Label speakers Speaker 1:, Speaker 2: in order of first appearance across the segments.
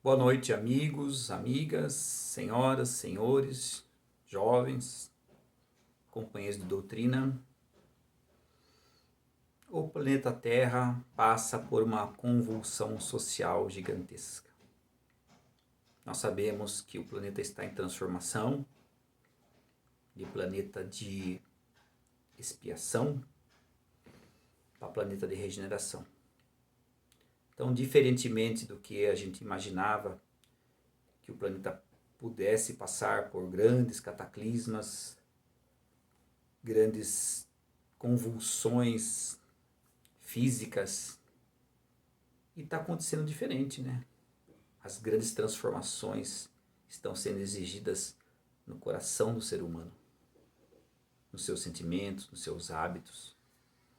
Speaker 1: Boa noite, amigos, amigas, senhoras, senhores, jovens, companheiros de doutrina. O planeta Terra passa por uma convulsão social gigantesca. Nós sabemos que o planeta está em transformação, de planeta de expiação para planeta de regeneração. Então, diferentemente do que a gente imaginava, que o planeta pudesse passar por grandes cataclismas, grandes convulsões físicas, e está acontecendo diferente, né? As grandes transformações estão sendo exigidas no coração do ser humano, nos seus sentimentos, nos seus hábitos,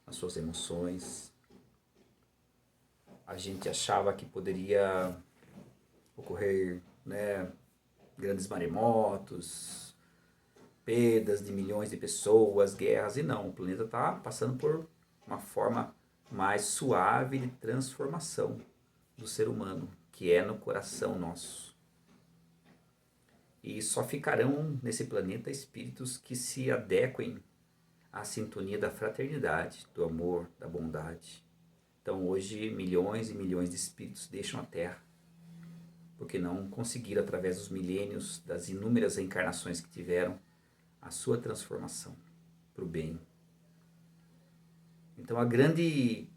Speaker 1: nas suas emoções. A gente achava que poderia ocorrer, né, grandes maremotos, perdas de milhões de pessoas, guerras, e não, o planeta está passando por uma forma mais suave de transformação do ser humano, que é no coração nosso. E só ficarão nesse planeta espíritos que se adequem à sintonia da fraternidade, do amor, da bondade. Então hoje milhões e milhões de espíritos deixam a Terra, porque não conseguiram, através dos milênios, das inúmeras reencarnações que tiveram, a sua transformação para o bem. Então a grande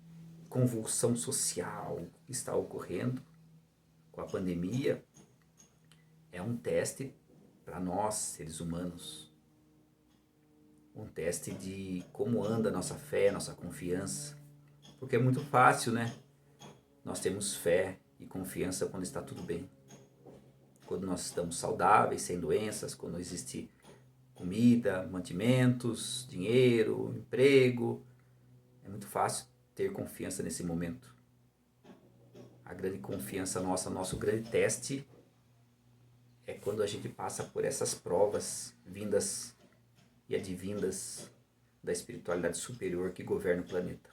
Speaker 1: convulsão social que está ocorrendo com a pandemia é um teste para nós, seres humanos. Um teste de como anda a nossa fé, nossa confiança. Porque é muito fácil, né? Nós temos fé e confiança quando está tudo bem. Quando nós estamos saudáveis, sem doenças, quando existe comida, mantimentos, dinheiro, emprego. É muito fácil ter confiança nesse momento. A grande confiança nossa, nosso grande teste é quando a gente passa por essas provas vindas e advindas da espiritualidade superior que governa o planeta.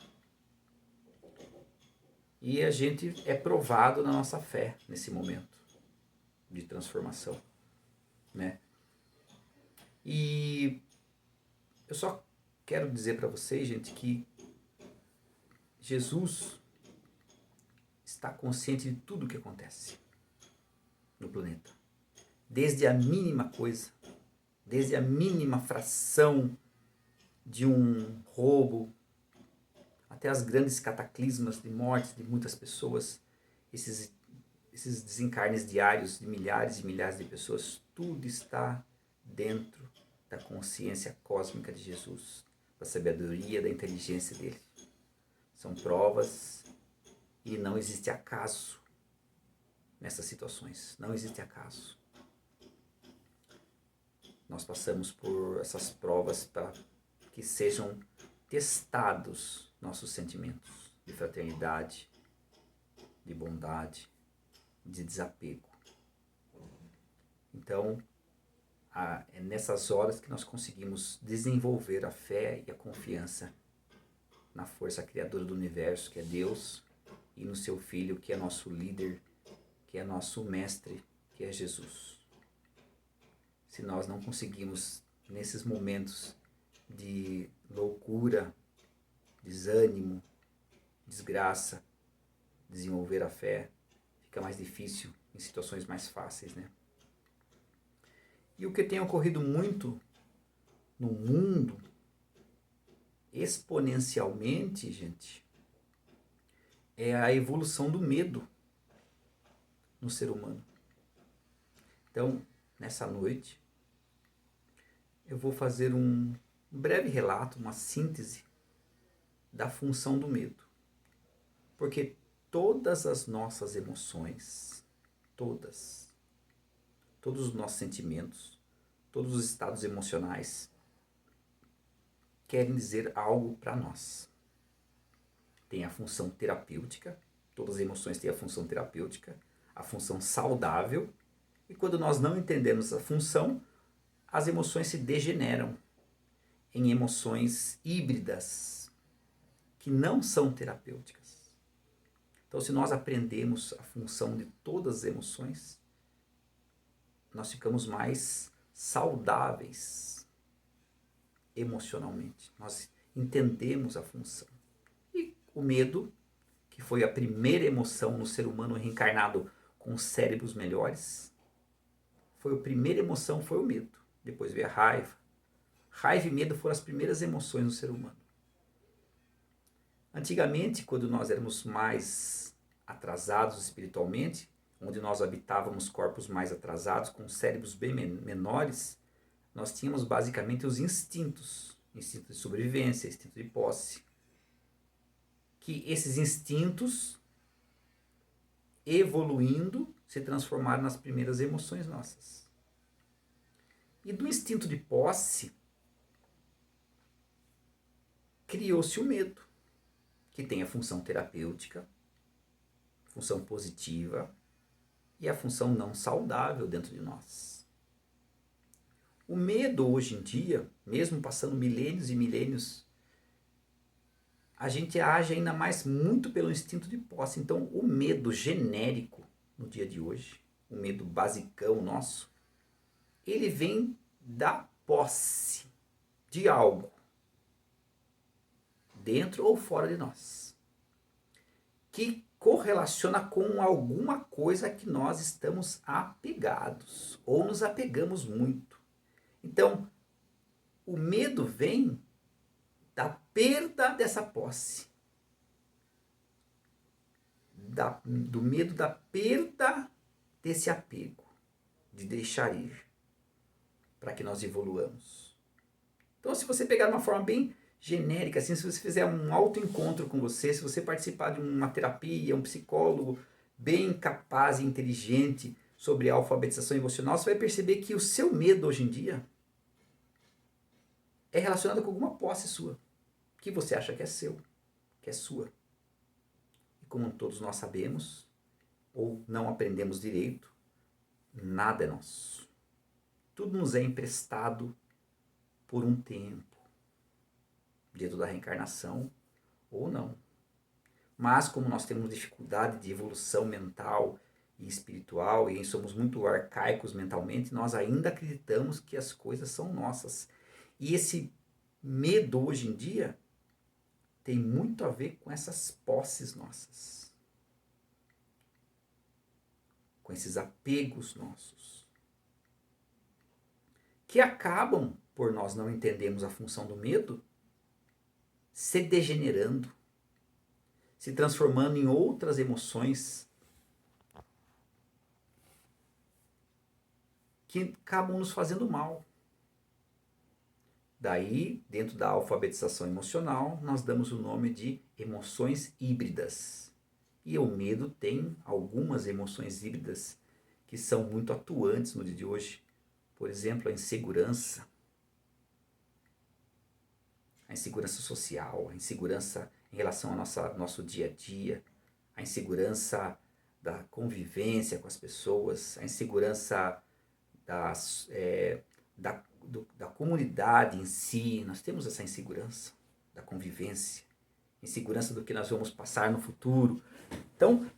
Speaker 1: E a gente é provado na nossa fé nesse momento de transformação, né? E eu só quero dizer para vocês, gente, que Jesus está consciente de tudo o que acontece no planeta. Desde a mínima coisa, desde a mínima fração de um roubo, até as grandes cataclismas de mortes de muitas pessoas, esses desencarnes diários de milhares e milhares de pessoas, tudo está dentro da consciência cósmica de Jesus, da sabedoria, da inteligência dele. São provas e não existe acaso nessas situações, não existe acaso. Nós passamos por essas provas para que sejam testados nossos sentimentos de fraternidade, de bondade, de desapego. Então, é nessas horas que nós conseguimos desenvolver a fé e a confiança na força criadora do universo, que é Deus, e no seu Filho, que é nosso líder, que é nosso mestre, que é Jesus. Se nós não conseguimos, nesses momentos de loucura, desânimo, desgraça, desenvolver a fé, fica mais difícil em situações mais fáceis, né? E o que tem ocorrido muito no mundo, exponencialmente, gente, é a evolução do medo no ser humano. Então, nessa noite, eu vou fazer um breve relato, uma síntese da função do medo. Porque todas as nossas emoções, todos os nossos sentimentos, todos os estados emocionais querem dizer algo para nós. Tem a função terapêutica, todas as emoções têm a função terapêutica, a função saudável, e quando nós não entendemos a função, as emoções se degeneram em emoções híbridas, que não são terapêuticas. Então, se nós aprendemos a função de todas as emoções, nós ficamos mais saudáveis emocionalmente. Nós entendemos a função. E o medo, que foi a primeira emoção no ser humano reencarnado com cérebros melhores, a primeira emoção foi o medo. Depois veio a raiva. Raiva e medo foram as primeiras emoções no ser humano. Antigamente, quando nós éramos mais atrasados espiritualmente, onde nós habitávamos corpos mais atrasados, com cérebros bem menores, nós tínhamos basicamente os instintos. Instinto de sobrevivência, instinto de posse. Que esses instintos, evoluindo, se transformaram nas primeiras emoções nossas. E do instinto de posse, criou-se o medo, que tem a função terapêutica, função positiva e a função não saudável dentro de nós. O medo hoje em dia, mesmo passando milênios e milênios, a gente age ainda mais muito pelo instinto de posse. Então, o medo genérico no dia de hoje, o medo basicão nosso, ele vem da posse de algo, dentro ou fora de nós, que correlaciona com alguma coisa que nós estamos apegados ou nos apegamos muito. Então, o medo vem da perda dessa posse, do medo da perda desse apego, de deixar ir, para que nós evoluamos. Então, se você pegar de uma forma bem genérica, assim, se você fizer um autoencontro com você, se você participar de uma terapia, um psicólogo bem capaz e inteligente sobre a alfabetização emocional, você vai perceber que o seu medo hoje em dia é relacionado com alguma posse sua, que você acha que é seu, que é sua. E como todos nós sabemos, ou não aprendemos direito, nada é nosso. Tudo nos é emprestado por um tempo, dentro da reencarnação ou não. Mas como nós temos dificuldade de evolução mental e espiritual e somos muito arcaicos mentalmente, nós ainda acreditamos que as coisas são nossas. E esse medo hoje em dia tem muito a ver com essas posses nossas, com esses apegos nossos, que acabam, por nós não entendermos a função do medo, se degenerando, se transformando em outras emoções que acabam nos fazendo mal. Daí, dentro da alfabetização emocional, nós damos o nome de emoções híbridas. E o medo tem algumas emoções híbridas que são muito atuantes no dia de hoje. Por exemplo, a insegurança social, a insegurança em relação ao nosso dia a dia, a insegurança da convivência com as pessoas, a insegurança da comunidade em si. Nós temos essa insegurança da convivência, insegurança do que nós vamos passar no futuro. Então,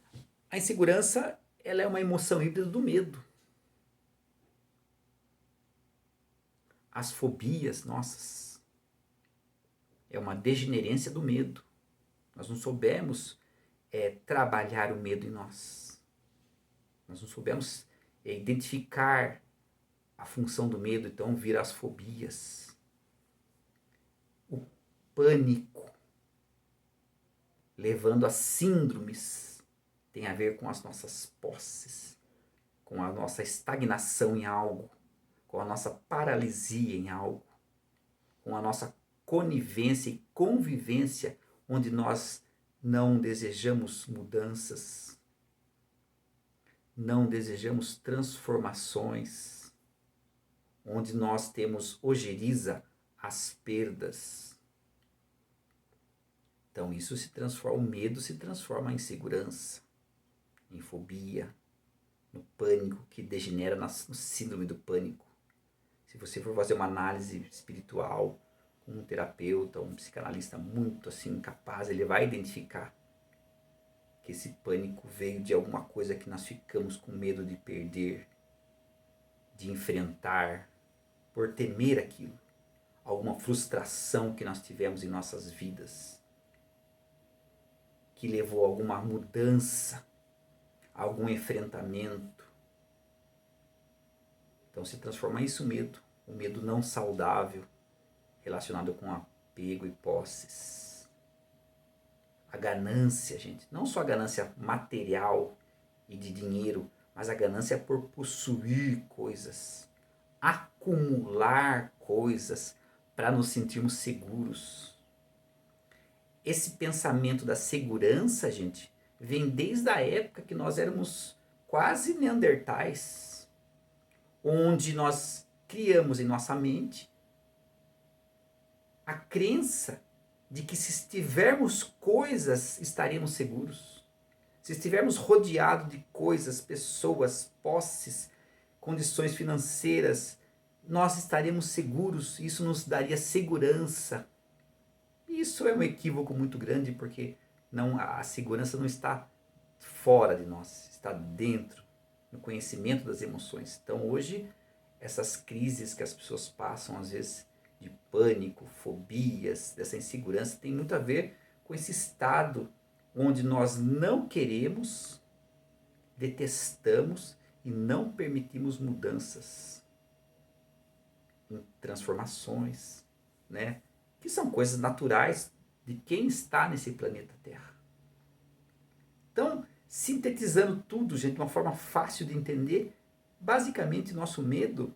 Speaker 1: a insegurança, ela é uma emoção híbrida do medo. As fobias nossas é uma degenerência do medo. Nós não soubemos trabalhar o medo em nós. Nós não soubemos identificar a função do medo, então vira as fobias. O pânico, levando a síndromes, tem a ver com as nossas posses, com a nossa estagnação em algo, com a nossa paralisia em algo, com a nossa conivência e convivência, onde nós não desejamos mudanças, não desejamos transformações, onde nós temos ojeriza às perdas. Então isso se transforma, o medo se transforma em insegurança, em fobia, no pânico, que degenera no síndrome do pânico. Se você for fazer uma análise espiritual, um terapeuta, um psicanalista muito assim capaz, ele vai identificar que esse pânico veio de alguma coisa que nós ficamos com medo de perder, de enfrentar, por temer aquilo. Alguma frustração que nós tivemos em nossas vidas, que levou a alguma mudança, a algum enfrentamento. Então se transforma isso em medo, um medo não saudável, relacionado com apego e posses. A ganância, gente, não só a ganância material e de dinheiro, mas a ganância por possuir coisas, acumular coisas para nos sentirmos seguros. Esse pensamento da segurança, gente, vem desde a época que nós éramos quase neandertais, onde nós criamos em nossa mente a crença de que se tivermos coisas, estaremos seguros. Se estivermos rodeados de coisas, pessoas, posses, condições financeiras, nós estaremos seguros, isso nos daria segurança. Isso é um equívoco muito grande, porque a segurança não está fora de nós, está dentro, no conhecimento das emoções. Então hoje, essas crises que as pessoas passam, às vezes, de pânico, fobias, dessa insegurança, tem muito a ver com esse estado onde nós não queremos, detestamos e não permitimos mudanças, transformações, né? Que são coisas naturais de quem está nesse planeta Terra. Então, sintetizando tudo, gente, de uma forma fácil de entender, basicamente nosso medo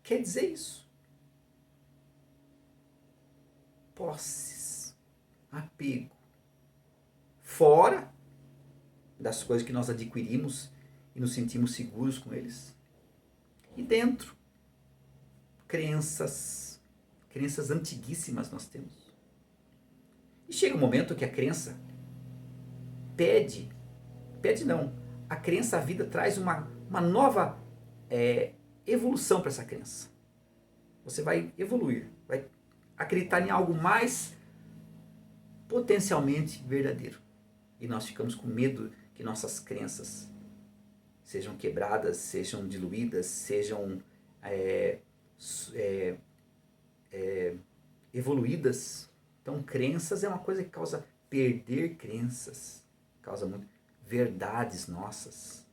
Speaker 1: quer dizer isso. Posses, apego, fora das coisas que nós adquirimos e nos sentimos seguros com eles. E dentro, crenças antiguíssimas nós temos. E chega um momento que a crença a crença, a vida traz uma nova evolução para essa crença. Você vai evoluir, vai acreditar em algo mais potencialmente verdadeiro. E nós ficamos com medo que nossas crenças sejam quebradas, sejam diluídas, sejam evoluídas. Então, crenças é uma coisa que causa perder crenças, causa muito verdades nossas.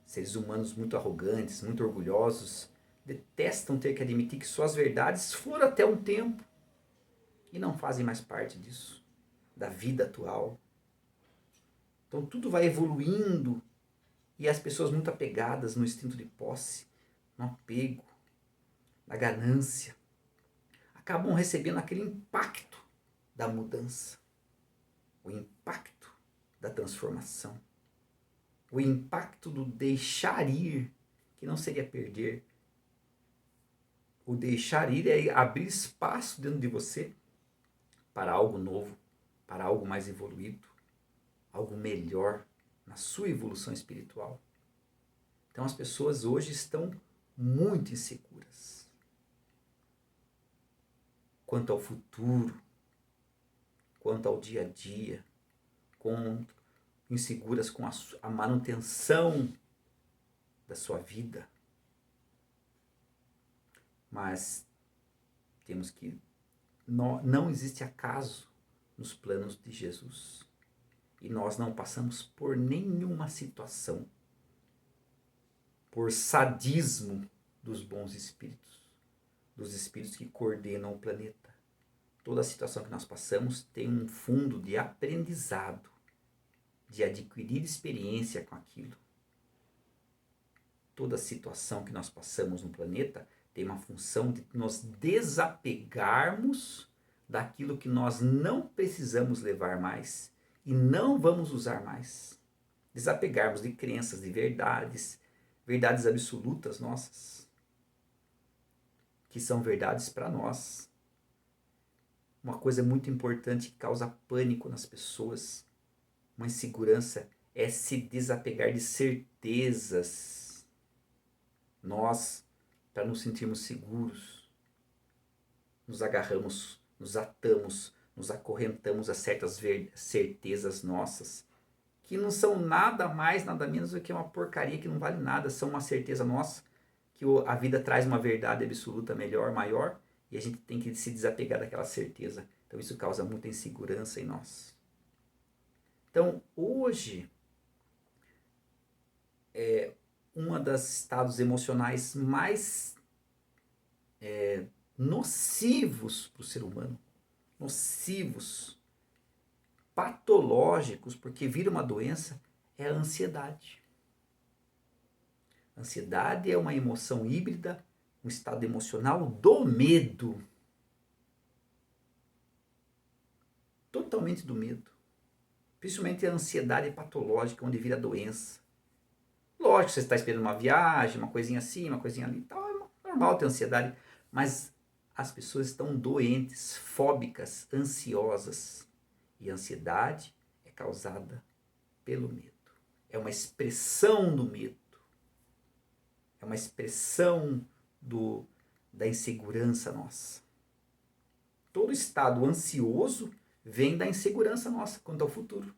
Speaker 1: Seres humanos muito arrogantes, muito orgulhosos, detestam ter que admitir que suas verdades foram até um tempo e não fazem mais parte disso, da vida atual. Então tudo vai evoluindo e as pessoas muito apegadas no instinto de posse, no apego, na ganância, acabam recebendo aquele impacto da mudança, o impacto da transformação, o impacto do deixar ir, que não seria perder. O deixar ir é abrir espaço dentro de você para algo novo, para algo mais evoluído, algo melhor na sua evolução espiritual. Então as pessoas hoje estão muito inseguras quanto ao futuro, quanto ao dia a dia, inseguras com a manutenção da sua vida. Mas temos que não existe acaso nos planos de Jesus. E nós não passamos por nenhuma situação, por sadismo dos bons espíritos, dos espíritos que coordenam o planeta. Toda situação que nós passamos tem um fundo de aprendizado, de adquirir experiência com aquilo. Toda situação que nós passamos no planeta tem uma função de nos desapegarmos daquilo que nós não precisamos levar mais e não vamos usar mais. Desapegarmos de crenças, de verdades absolutas nossas, que são verdades para nós. Uma coisa muito importante que causa pânico nas pessoas, uma insegurança, é se desapegar de certezas. Nós, para nos sentirmos seguros, nos agarramos, nos atamos nos acorrentamos a certas certezas nossas, que não são nada mais, nada menos do que uma porcaria que não vale nada, são uma certeza nossa, que a vida traz uma verdade absoluta melhor, maior, e a gente tem que se desapegar daquela certeza. Então isso causa muita insegurança em nós. Então hoje, um dos estados emocionais mais nocivos para o ser humano, nocivos, patológicos, porque vira uma doença, é a ansiedade. A ansiedade é uma emoção híbrida, um estado emocional do medo. Totalmente do medo. Principalmente a ansiedade patológica, onde vira doença. Lógico, você está esperando uma viagem, uma coisinha assim, uma coisinha ali, tal, é normal ter ansiedade, mas as pessoas estão doentes, fóbicas, ansiosas. E a ansiedade é causada pelo medo. É uma expressão do medo. É uma expressão da insegurança nossa. Todo estado ansioso vem da insegurança nossa quanto ao futuro.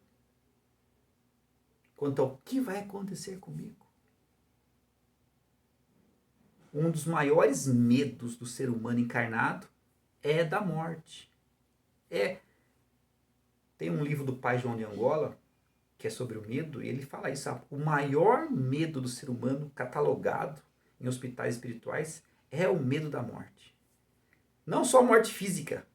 Speaker 1: Quanto ao que vai acontecer comigo. Um dos maiores medos do ser humano encarnado é da morte. Tem um livro do pai João de Angola, que é sobre o medo, e ele fala isso. O maior medo do ser humano, catalogado em hospitais espirituais, é o medo da morte. Não só a morte física,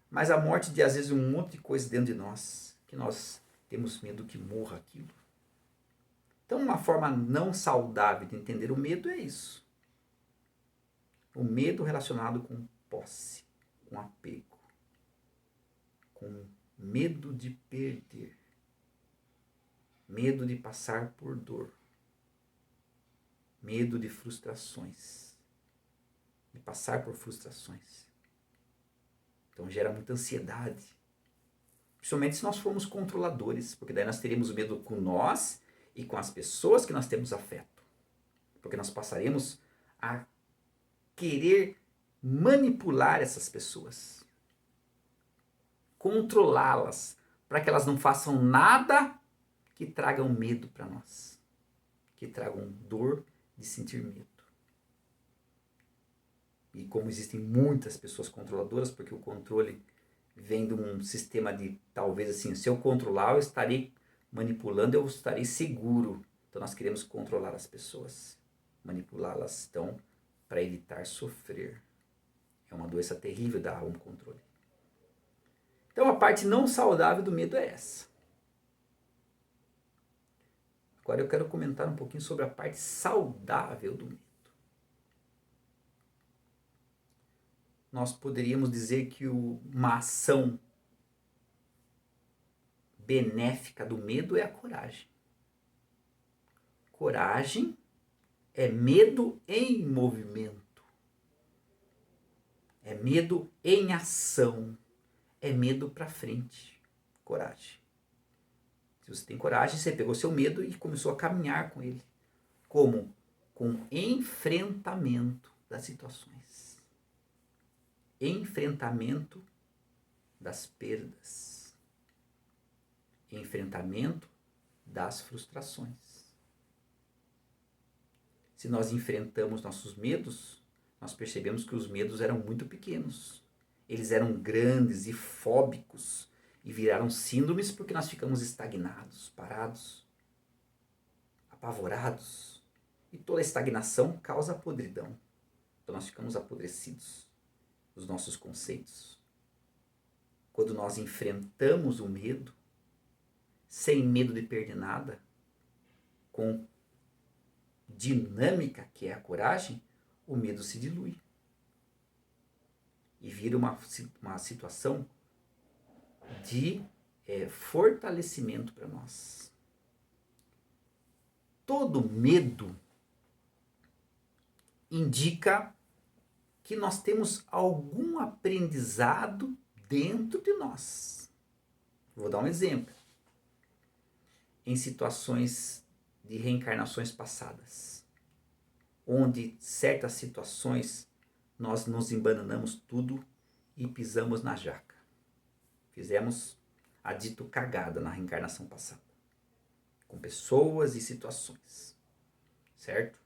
Speaker 1: mas a morte de, às vezes, um monte de coisa dentro de nós, que nós temos medo que morra aquilo. Então, uma forma não saudável de entender o medo é isso. O medo relacionado com posse, com apego, com medo de perder, medo de passar por dor, medo de frustrações, de passar por frustrações. Então gera muita ansiedade, principalmente se nós formos controladores, porque daí nós teremos medo com nós e com as pessoas que nós temos afeto, porque nós passaremos a querer manipular essas pessoas, controlá-las, para que elas não façam nada que tragam medo para nós, que tragam dor de sentir medo. E como existem muitas pessoas controladoras, porque o controle vem de um sistema de, talvez assim, se eu controlar, eu estarei manipulando, eu estarei seguro. Então nós queremos controlar as pessoas, manipulá-las, então, para evitar sofrer. É uma doença terrível da alma, o controle. Então a parte não saudável do medo é essa. Agora eu quero comentar um pouquinho sobre a parte saudável do medo. Nós poderíamos dizer que uma ação benéfica do medo é a coragem. Coragem é medo em movimento. É medo em ação. É medo para frente. Coragem. Se você tem coragem, você pegou seu medo e começou a caminhar com ele. Como? Com enfrentamento das situações. Enfrentamento das perdas. Enfrentamento das frustrações. Se nós enfrentamos nossos medos, nós percebemos que os medos eram muito pequenos. Eles eram grandes e fóbicos e viraram síndromes porque nós ficamos estagnados, parados, apavorados. E toda estagnação causa podridão. Então nós ficamos apodrecidos dos nossos conceitos. Quando nós enfrentamos o medo, sem medo de perder nada, com dinâmica, que é a coragem, o medo se dilui. E vira uma situação de fortalecimento para nós. Todo medo indica que nós temos algum aprendizado dentro de nós. Vou dar um exemplo. Em situações de reencarnações passadas, onde certas situações nós nos embananamos tudo e pisamos na jaca. Fizemos a dito cagada na reencarnação passada, com pessoas e situações, certo?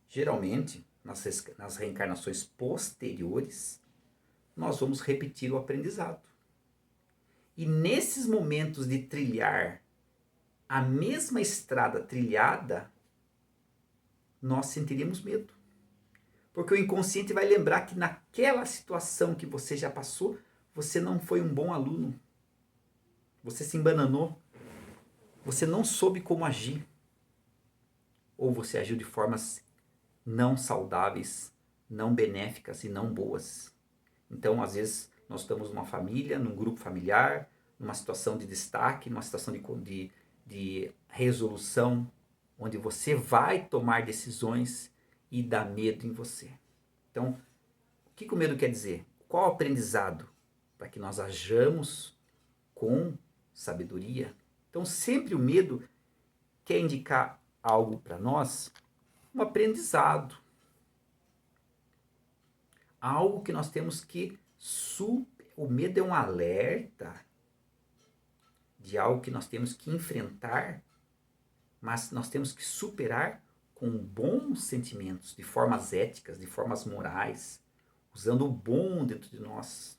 Speaker 1: Geralmente, nas reencarnações posteriores, nós vamos repetir o aprendizado. E nesses momentos de trilhar a mesma estrada trilhada, nós sentiríamos medo. Porque o inconsciente vai lembrar que naquela situação que você já passou, você não foi um bom aluno. Você se embananou. Você não soube como agir. Ou você agiu de formas não saudáveis, não benéficas e não boas. Então, às vezes, nós estamos numa família, num grupo familiar, numa situação de destaque, numa situação de resolução, onde você vai tomar decisões e dá medo em você. Então, o que o medo quer dizer? Qual o aprendizado? Para que nós hajamos com sabedoria. Então, sempre o medo quer indicar algo para nós, um aprendizado. Algo que nós temos que O medo é um alerta de algo que nós temos que enfrentar, mas nós temos que superar com bons sentimentos, de formas éticas, de formas morais, usando o bom dentro de nós.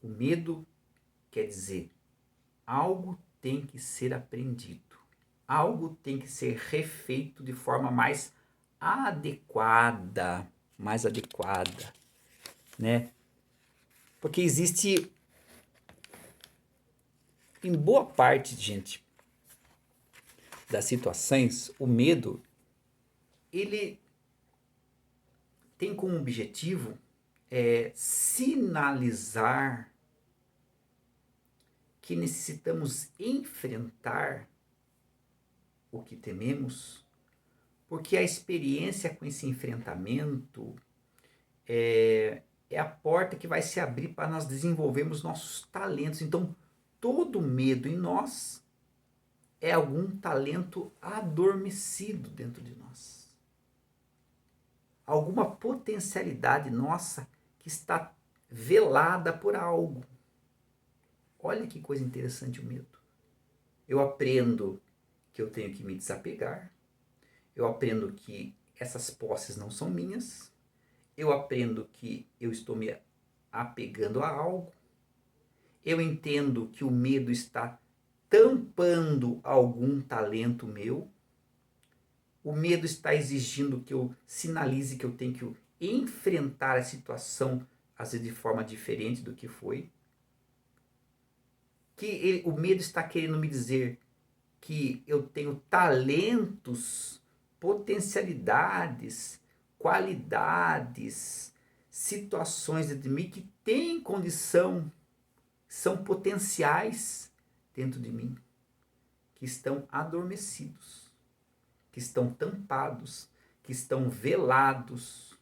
Speaker 1: O medo quer dizer, algo tem que ser aprendido, algo tem que ser refeito de forma mais adequada, né? Porque existe, em boa parte, gente, das situações, o medo, ele tem como objetivo sinalizar que necessitamos enfrentar o que tememos, porque a experiência com esse enfrentamento é a porta que vai se abrir para nós desenvolvermos nossos talentos. Então, todo medo em nós é algum talento adormecido dentro de nós. Alguma potencialidade nossa que está velada por algo. Olha que coisa interessante o medo. Eu aprendo que eu tenho que me desapegar. Eu aprendo que essas posses não são minhas. Eu aprendo que eu estou me apegando a algo. Eu entendo que o medo está tampando algum talento meu. O medo está exigindo que eu sinalize que eu tenho que enfrentar a situação, às vezes de forma diferente do que foi. O medo está querendo me dizer que eu tenho talentos, potencialidades, qualidades, situações dentro de mim que têm condição, são potenciais dentro de mim, que estão adormecidos, que estão tampados, que estão velados.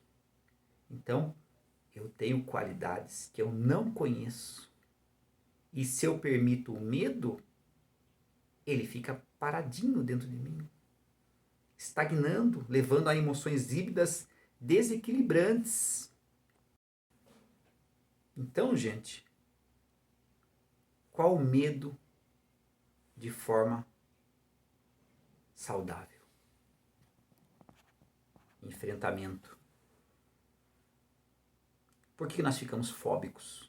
Speaker 1: Então, eu tenho qualidades que eu não conheço. E se eu permito o medo, ele fica paradinho dentro de mim, estagnando, levando a emoções híbridas desequilibrantes. Então, gente, qual o medo de forma saudável? Enfrentamento. Por que nós ficamos fóbicos?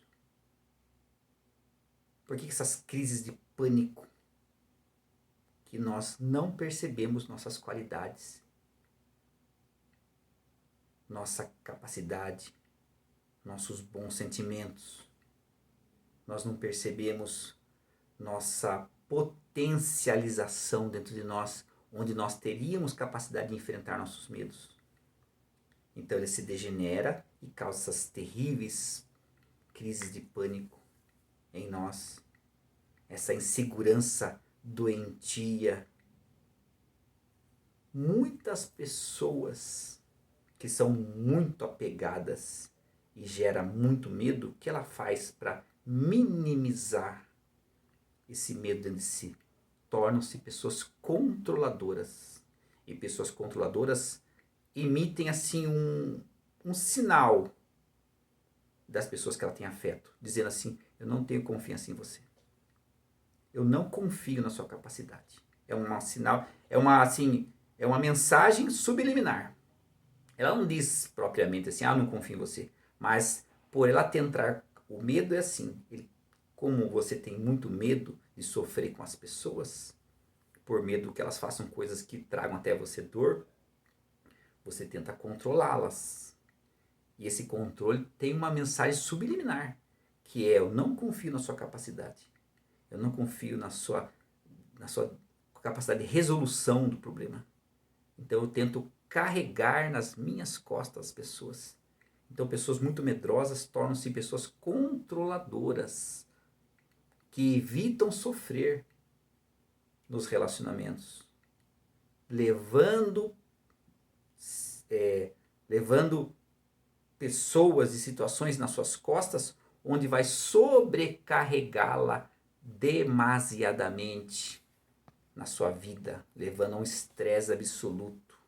Speaker 1: Por que essas crises de pânico? Que nós não percebemos nossas qualidades, nossa capacidade, nossos bons sentimentos. Nós não percebemos nossa potencialização dentro de nós, onde nós teríamos capacidade de enfrentar nossos medos. Então ele se degenera e causa essas terríveis crises de pânico em nós, essa insegurança doentia. Muitas pessoas que são muito apegadas e gera muito medo, o que ela faz para minimizar esse medo dentro de si? Tornam-se pessoas controladoras. E pessoas controladoras emitem assim um sinal das pessoas que ela tem afeto, dizendo assim: eu não tenho confiança em você. Eu não confio na sua capacidade. É um sinal, é uma mensagem subliminar. Ela não diz propriamente assim: não confio em você. Mas por ela tentar, o medo é assim, como você tem muito medo de sofrer com as pessoas, por medo que elas façam coisas que tragam até você dor, você tenta controlá-las. E esse controle tem uma mensagem subliminar, que é: eu não confio na sua capacidade. Eu não confio na sua capacidade de resolução do problema. Então eu tento carregar nas minhas costas as pessoas. Então pessoas muito medrosas tornam-se pessoas controladoras, que evitam sofrer nos relacionamentos, levando, levando pessoas e situações nas suas costas, onde vai sobrecarregá-la demasiadamente na sua vida, levando a um estresse absoluto.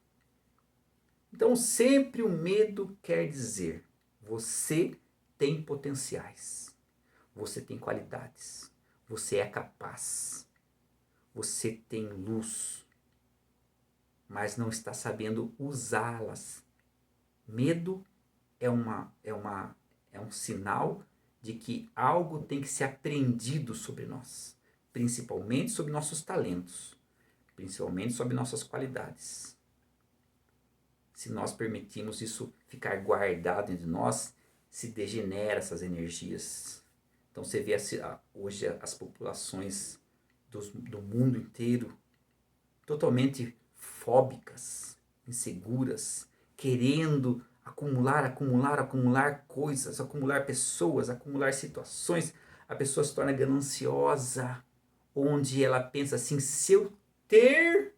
Speaker 1: Então, sempre o medo quer dizer: você tem potenciais, você tem qualidades, você é capaz, você tem luz, mas não está sabendo usá-las. Medo é um sinal de que algo tem que ser aprendido sobre nós, principalmente sobre nossos talentos, principalmente sobre nossas qualidades. Se nós permitirmos isso ficar guardado entre nós, se degenera essas energias. Então você vê hoje as populações do mundo inteiro totalmente fóbicas, inseguras, querendo acumular coisas, acumular pessoas, acumular situações. A pessoa se torna gananciosa, onde ela pensa assim: se eu ter,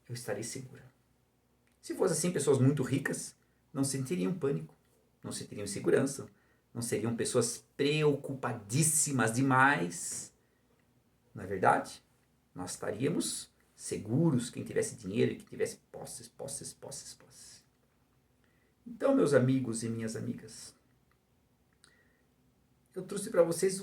Speaker 1: eu estarei segura. Se fosse assim, pessoas muito ricas não sentiriam pânico, não sentiriam segurança, não seriam pessoas preocupadíssimas demais. Não é verdade? Nós estaríamos seguros, quem tivesse dinheiro e quem tivesse posses. Então, meus amigos e minhas amigas, eu trouxe para vocês